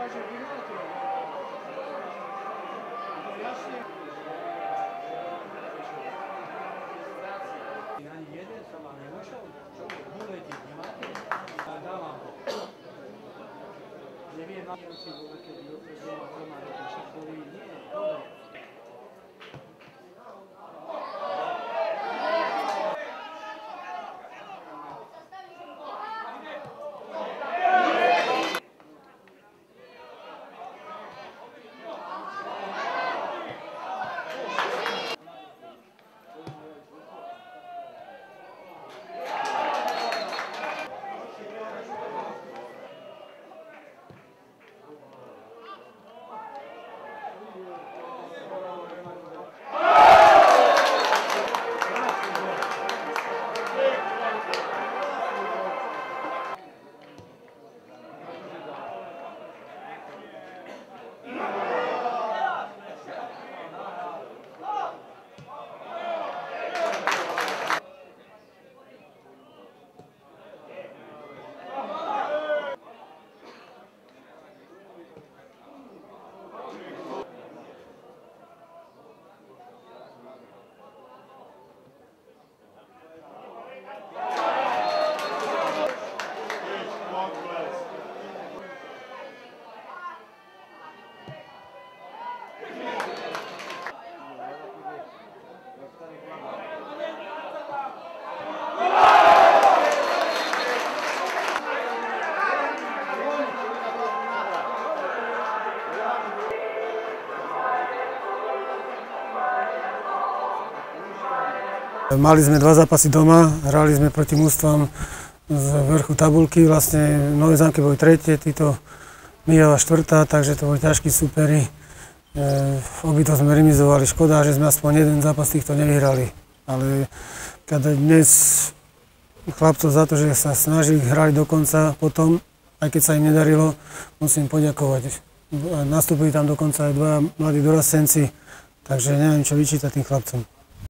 Ani jeden sa ma nenašiel, čo buletiť nemáte? Dávam ho. Neviem, si bol, keď doma roky šachovi, nie, dobre. Mali sme 2 zápasy doma, hrali sme proti mužstvám z vrchu tabuľky, vlastne Nové Zámky boli 3., títo Myjava 4., takže to boli ťažkí súperi. Obidva sme remizovali, škoda, že sme aspoň jeden zápas týchto nevyhrali. Ale keď dnes chlapcov za to, že sa snažili, hrali do konca potom, aj keď sa im nedarilo, musím poďakovať. Nastúpili tam dokonca aj 2 mladí dorastenci, takže neviem, čo vyčítať tým chlapcom.